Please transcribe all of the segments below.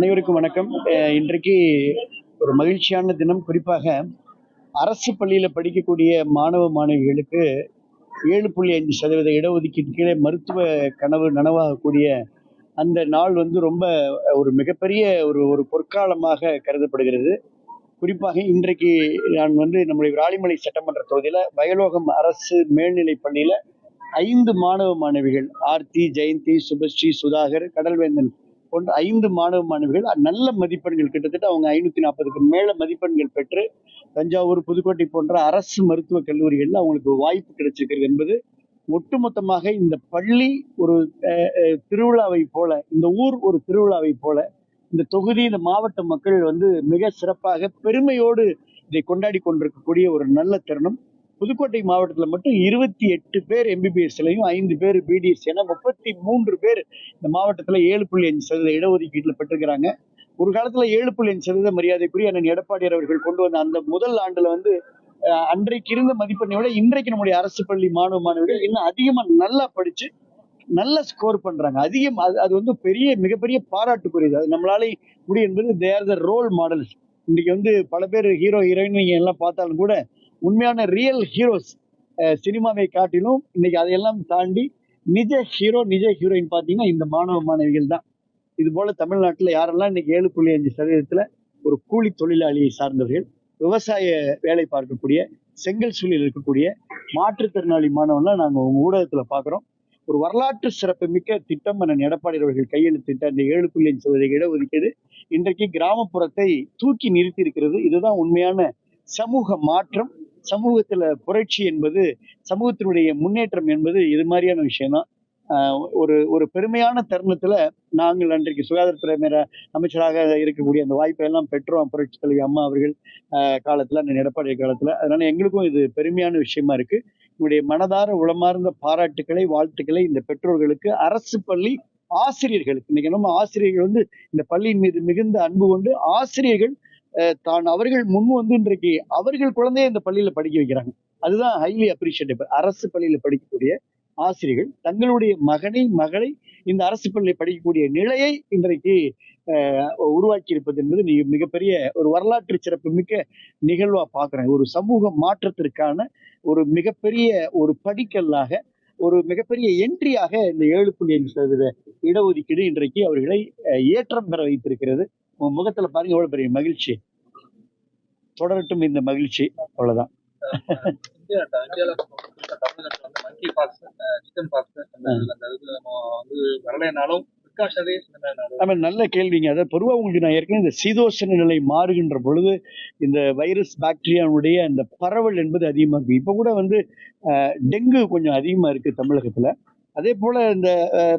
அனைவருக்கும் வணக்கம். இன்றைக்கு ஒரு மகிழ்ச்சியான தினம். குறிப்பாக அரசு பள்ளியில படிக்கக்கூடிய மாணவ மாணவிகளுக்கு 7.5% இடஒதுக்கீட்டு கீழே மருத்துவ கனவு நனவாகக்கூடிய அந்த நாள் ரொம்ப ஒரு மிகப்பெரிய ஒரு ஒரு பொற்காலமாக கருதப்படுகிறது. குறிப்பாக இன்றைக்கு நான் நம்முடைய விராலிமலை சட்டமன்ற தொகுதியில வயலோகம் அரசு மேல்நிலைப் பள்ளியில 5 மாணவ மாணவிகள், ஆர்த்தி, ஜெயந்தி, சுபஸ்ரீ, சுதாகர், கடல்வேந்தன் போன்ற 5 மாணவ மாணவிகள் நல்ல மதிப்பெண்கள், கிட்டத்தட்ட அவங்க 540க்கு மேல மதிப்பெண்கள் பெற்று தஞ்சாவூர், புதுக்கோட்டை போன்ற அரசு மருத்துவக் கல்லூரிகள்ல அவங்களுக்கு வாய்ப்பு கிடைச்சிருக்கிறது என்பது ஒட்டுமொத்தமாக இந்த பள்ளி ஒரு திருவிழாவை போல, இந்த ஊர் ஒரு திருவிழாவை போல, இந்த தொகுதி, இந்த மாவட்ட மக்கள் மிக சிறப்பாக பெருமையோடு இதை கொண்டாடி கொண்டிருக்கக்கூடிய ஒரு நல்ல தருணம். புதுக்கோட்டை மாவட்டத்தில் மட்டும் 28 பேர் எம்பிபிஎஸ்லையும் 5 பேர் பிடிஎஸ் என 33 பேர் இந்த மாவட்டத்தில் 7.5% இடஒதுக்கீட்டில் பெற்றிருக்கிறாங்க. ஒரு காலத்துல 7.5% மரியாதைக்குரிய அண்ணன் எடப்பாடியார் அவர்கள் கொண்டு வந்த அந்த முதல் ஆண்டுல அன்றைக்கு இருந்த மதிப்பெண்ணை விட இன்றைக்கு நம்முடைய அரசு பள்ளி மாணவ மாணவிகள் இன்னும் அதிகமா நல்லா படிச்சு நல்ல ஸ்கோர் பண்றாங்க. அதிகம் அது பெரிய மிகப்பெரிய பாராட்டுக்குரியது. அது நம்மளால முடியும் என்பது தேர் த ரோல் மாடல்ஸ். இன்னைக்கு பல பேர் ஹீரோ ஹீரோயின் எல்லாம் பார்த்தாலும் கூட உண்மையான ரியல் ஹீரோஸ் சினிமாவை காட்டிலும் இன்னைக்கு அதையெல்லாம் தாண்டி நிஜ ஹீரோ நிஜ ஹீரோயின் பார்த்தீங்கன்னா இந்த மாணவ மாணவிகள் தான். இது போல தமிழ்நாட்டில் யாரெல்லாம் இன்னைக்கு 7.5% ஒரு கூலி தொழிலாளியை சார்ந்தவர்கள், விவசாய வேலை பார்க்கக்கூடிய, செங்கல் சூழலில் இருக்கக்கூடிய மாற்றுத்திறனாளி மாணவன்லாம் நாங்கள் உங்க ஊடகத்தில் பார்க்குறோம். ஒரு வரலாற்று சிறப்பு மிக்க திட்டம் அண்ணன் எடப்பாடி அவர்கள் கையெழுத்திட்ட அந்த 7.5% இடஒதுக்கீடு இன்றைக்கு கிராமப்புறத்தை தூக்கி நிறுத்தி இருக்கிறது. இதுதான் உண்மையான சமூக மாற்றம், சமூகத்துல புரட்சி என்பது, சமூகத்தினுடைய முன்னேற்றம் என்பது இது மாதிரியான விஷயம்தான். ஒரு ஒரு பெருமையான தருணத்துல நாங்கள் அன்றைக்கு சுகாதாரத்துறை அமைச்சராக இருக்கக்கூடிய அந்த வாய்ப்பை எல்லாம் பெற்றோம் புரட்சி தலைவி அம்மா அவர்கள் காலத்துல, அந்த எடப்பாடி காலத்துல. அதனால எங்களுக்கும் இது பெருமையான விஷயமா இருக்கு. உங்களுடைய மனதார உளமார்ந்த பாராட்டுக்களை, வாழ்த்துக்களை இந்த பெற்றோர்களுக்கு, அரசு பள்ளி ஆசிரியர்களுக்கு, இன்னைக்கு நம்ம ஆசிரியர்கள் இந்த பள்ளியின் மீது மிகுந்த அன்பு கொண்டு ஆசிரியர்கள் தான் அவர்கள் முன் இன்றைக்கு அவர்கள் குழந்தைய இந்த பள்ளியில படிக்க வைக்கிறாங்க. அதுதான் ஹைலி அப்ரிஷியேட்டபிள். அரசு பள்ளியில படிக்கக்கூடிய ஆசிரியர்கள் தங்களுடைய மகனை மகளை இந்த அரசு பள்ளியில் படிக்கக்கூடிய நிலையை இன்றைக்கு உருவாக்கி இருப்பது என்பது மிகப்பெரிய ஒரு வரலாற்று சிறப்பு மிக்க நிகழ்வா பாக்குறேன். ஒரு சமூக மாற்றத்திற்கான ஒரு மிகப்பெரிய ஒரு படிக்கல்லாக, ஒரு மிகப்பெரிய என்ட்ரியாக இந்த 7.5% இடஒதுக்கீடு இன்றைக்கு அவர்களை ஏற்றம் பெற வைத்திருக்கிறது. உங்க முகத்துல பாருங்க எவ்வளவு பெரிய மகிழ்ச்சி. தொடரட்டும் இந்த மகிழ்ச்சி. அவ்வளவுதான். நல்ல கேள்விங்க. அதாவது பொதுவா உங்களுக்கு நான் ஏற்கனவே இந்த சீதோஷண நிலை மாறுகின்ற பொழுது இந்த வைரஸ் பாக்டீரியாவுடைய அந்த பரவல் என்பது அதிகமா இருக்கு. இப்ப கூட டெங்கு கொஞ்சம் அதிகமா இருக்கு தமிழகத்துல. அதே போல இந்த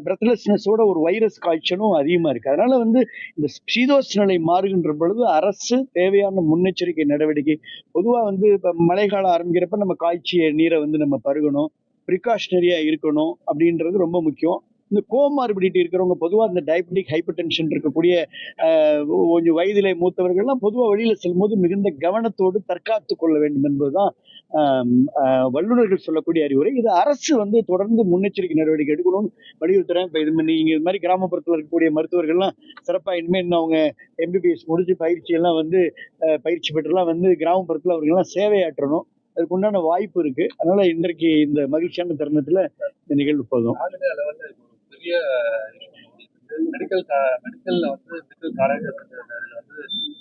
பிரெத்லெஸ்னஸோட ஒரு வைரஸ் காய்ச்சலும் அதிகமா இருக்கு. அதனால இந்த சீதோஷ நிலை மாறுகின்ற பொழுது அரசு தேவையான முன்னெச்சரிக்கை நடவடிக்கை, பொதுவா இப்ப மழைக்காலம் ஆரம்பிக்கிறப்ப நம்ம காய்ச்சிய நீரை நம்ம பருகணும், ப்ரிகாஷனரியா இருக்கணும் அப்படின்றது ரொம்ப முக்கியம். இந்த கோமார்பிடிட்டி இருக்கிறவங்க, பொதுவாக இந்த டயபெட்டிக் ஹைப்பர் டென்ஷன் இருக்கக்கூடிய கொஞ்சம் வயதிலே மூத்தவர்கள்லாம் பொதுவாக வெளியில செல்லும்போது மிகுந்த கவனத்தோடு தற்காத்து கொள்ள வேண்டும் என்பதுதான் வல்லுநர்கள் சொல்லக்கூடிய அறிவுரை. இது அரசு தொடர்ந்து முன்னெச்சரிக்கை நடவடிக்கை எடுக்கணும்னு வலியுறுத்துறேன். இப்ப நீங்க இது மாதிரி கிராமப்புறத்தில் இருக்கக்கூடிய மருத்துவர்கள்லாம் சிறப்பா இனிமேல் அவங்க எம்பிபிஎஸ் முடிச்சு பயிற்சி பெற்றுலாம் கிராமப்புறத்தில் அவர்கள்லாம் சேவையாற்றணும். அதுக்கு உண்டான வாய்ப்பு இருக்கு. அதனால இன்றைக்கு இந்த மகிழ்ச்சியான தருணத்துல இந்த நிகழ்வு போதும்.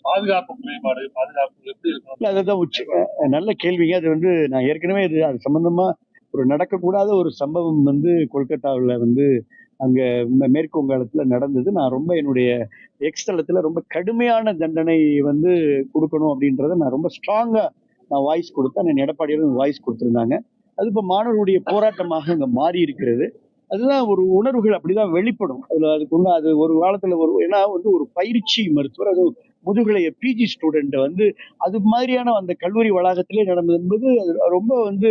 பாதுகாப்பு குறைபாடு, பாதுகாப்பு எப்படி இருக்கும்? அதுதான் நல்ல கேள்விங்க. அது நான் ஏற்கனவே அது சம்பந்தமா ஒரு நடக்கக்கூடாத ஒரு சம்பவம் கொல்கத்தாவில் அங்க மேற்கு வங்காளத்துல நடந்தது. நான் ரொம்ப என்னுடைய எக்ஸ் தளத்துல ரொம்ப கடுமையான தண்டனை கொடுக்கணும் அப்படின்றத நான் ரொம்ப ஸ்ட்ராங்கா நான் வாய்ஸ் கொடுத்தேன். நான் எடப்பாடியாரும் வாய்ஸ் கொடுத்திருந்தாங்க. அது இப்ப மாணவர்களுடைய போராட்டமாக இங்க மாறி இருக்கிறது. அதுதான் ஒரு உணர்வுகள் அப்படிதான் வெளிப்படும். அது ஒரு காலத்துல ஏன்னா ஒரு பயிற்சி மருத்துவர், அது முதுகலை பிஜி ஸ்டூடெண்ட் அது மாதிரியான அந்த கல்லூரி வளாகத்திலே நடந்தது என்பது ரொம்ப அது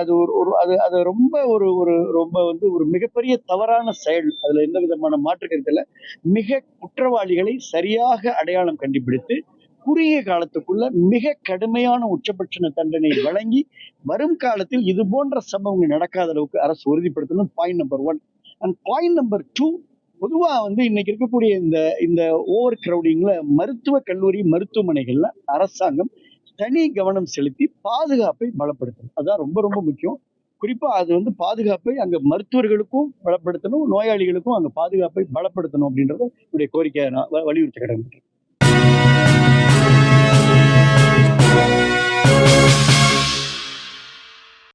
அது ஒரு அது அது ரொம்ப ஒரு ஒரு ரொம்ப ஒரு மிகப்பெரிய தவறான செயல். அதுல எந்த விதமான மாற்று கருத்துல மிக குற்றவாளிகளை சரியாக அடையாளம் கண்டுபிடித்து குறுகிய காலத்துக்குள்ள மிக கடுமையான உச்சபட்ச தண்டனை வழங்கி வரும் காலத்தில் இது போன்ற சம்பவங்கள் நடக்காத அளவுக்கு அரசு உறுதிப்படுத்தணும். Point number 1. And point number 2, பொதுவா வந்து இன்னைக்கு இருக்கக்கூடிய இந்த இந்த ஓவர் கிரௌடிங்ல மருத்துவ கல்லூரி மருத்துவமனைகள்ல அரசாங்கம் தனி கவனம் செலுத்தி பாதுகாப்பை பலப்படுத்தணும். அதான் ரொம்ப ரொம்ப முக்கியம். குறிப்பா அது வந்து பாதுகாப்பை அங்க மருத்துவர்களுக்கும் பலப்படுத்தணும், நோயாளிகளுக்கும் அங்க பாதுகாப்பை பலப்படுத்தணும் அப்படின்றத என்னுடைய கோரிக்கையை நான் வலியுறுத்த கடமைப்பட்டிருக்கேன்.